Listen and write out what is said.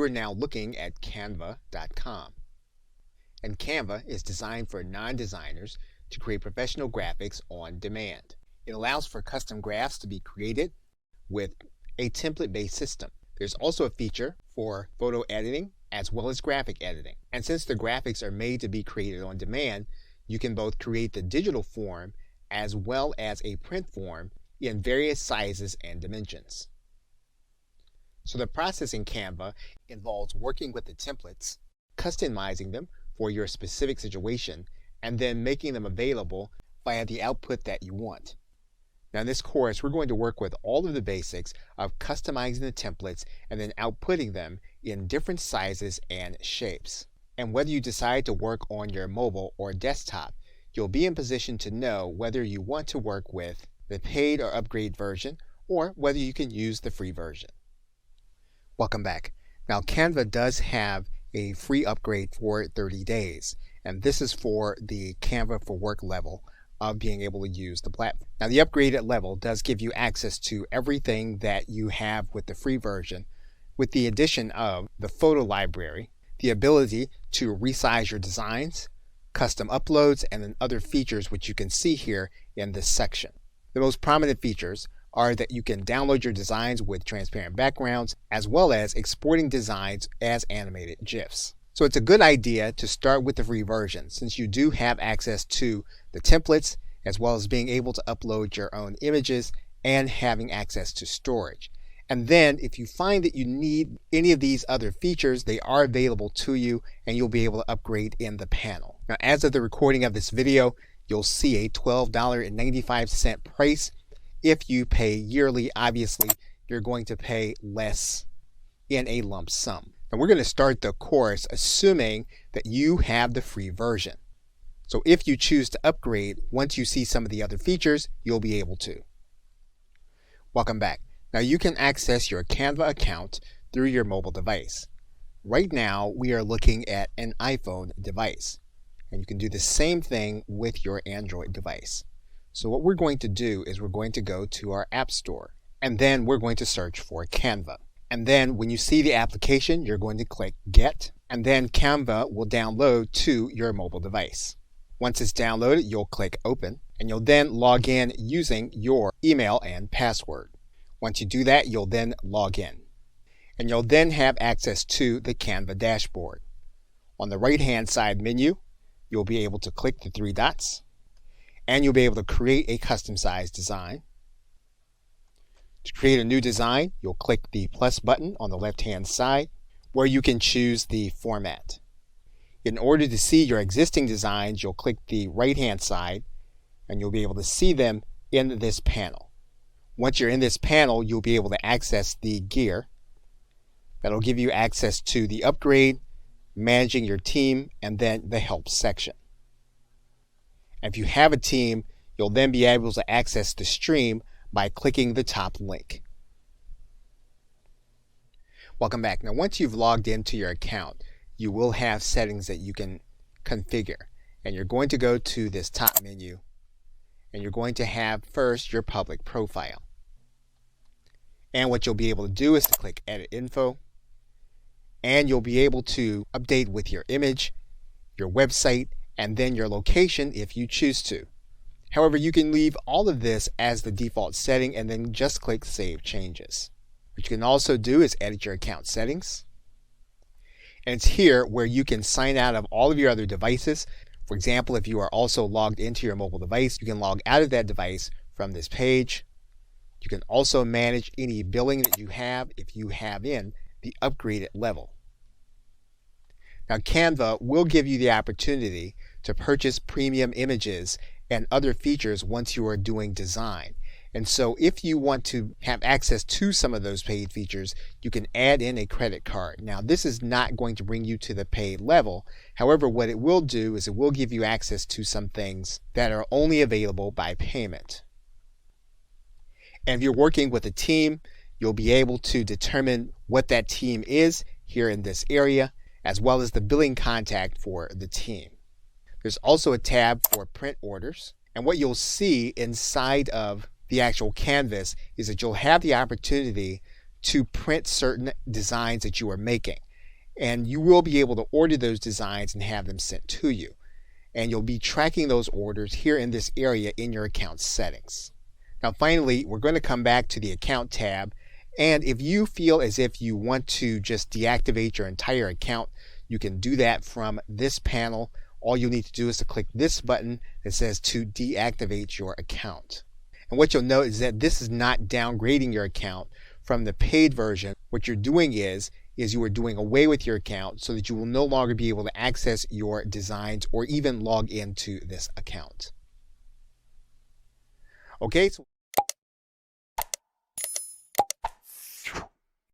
You are now looking at Canva.com. And Canva is designed for non-designers to create professional graphics on demand. It allows for custom graphs to be created with a template-based system. There's also a feature for photo editing as well as graphic editing. And since the graphics are made to be created on demand, you can both create the digital form as well as a print form in various sizes and dimensions. So the process in Canva involves working with the templates, customizing them for your specific situation, and then making them available via the output that you want. Now in this course, we're going to work with all of the basics of customizing the templates and then outputting them in different sizes and shapes. And whether you decide to work on your mobile or desktop, you'll be in position to know whether you want to work with the paid or upgrade version or whether you can use the free version. Welcome back. Now Canva does have a free upgrade for 30 days, and this is for the Canva for Work level of being able to use the platform. Now the upgraded level does give you access to everything that you have with the free version, with the addition of the photo library, the ability to resize your designs, custom uploads, and then other features which you can see here in this section. The most prominent features are that you can download your designs with transparent backgrounds, as well as exporting designs as animated GIFs. So it's a good idea to start with the free version since you do have access to the templates, as well as being able to upload your own images and having access to storage. And then if you find that you need any of these other features, they are available to you and you'll be able to upgrade in the panel. Now as of the recording of this video, you'll see a $12.95 price. If you pay yearly, obviously, you're going to pay less in a lump sum. And we're going to start the course assuming that you have the free version. So if you choose to upgrade, once you see some of the other features, you'll be able to. Welcome back. Now you can access your Canva account through your mobile device. Right now, we are looking at an iPhone device. And you can do the same thing with your Android device. So what we're going to do is we're going to go to our App Store, and then we're going to search for Canva. And then when you see the application, you're going to click Get, and then Canva will download to your mobile device. Once it's downloaded, you'll click Open, and you'll then log in using your email and password. Once you do that, you'll then log in, and you'll then have access to the Canva dashboard. On the right-hand side menu, you'll be able to click the three dots, and you'll be able to create a custom size design. To create a new design, you'll click the plus button on the left-hand side where you can choose the format. In order to see your existing designs, you'll click the right-hand side and you'll be able to see them in this panel. Once you're in this panel, you'll be able to access the gear. That'll give you access to the upgrade, managing your team, and then the help section. If you have a team, you'll then be able to access the stream by clicking the top link. Welcome back. Now once you've logged into your account, you will have settings that you can configure. And you're going to go to this top menu, and you're going to have first your public profile. And what you'll be able to do is to click Edit Info, and you'll be able to update with your image, your website, and then your location if you choose to. However, you can leave all of this as the default setting and then just click Save Changes. What you can also do is edit your account settings. And it's here where you can sign out of all of your other devices. For example, if you are also logged into your mobile device, you can log out of that device from this page. You can also manage any billing that you have if you have in the upgraded level. Now Canva will give you the opportunity to purchase premium images and other features once you are doing design. And so if you want to have access to some of those paid features, you can add in a credit card. Now this is not going to bring you to the paid level. However, what it will do is it will give you access to some things that are only available by payment. And if you're working with a team, you'll be able to determine what that team is here in this area, as well as the billing contact for the team. There's also a tab for print orders. And what you'll see inside of the actual canvas is that you'll have the opportunity to print certain designs that you are making. and you will be able to order those designs and have them sent to you. And you'll be tracking those orders here in this area in your account settings. Now finally, we're going to come back to the account tab, and if you feel as if you want to just deactivate your entire account, you can do that from this panel. All you'll need to do is to click this button that says to deactivate your account. And what you'll note is that this is not downgrading your account from the paid version. What you're doing is you are doing away with your account so that you will no longer be able to access your designs or even log into this account. Okay, so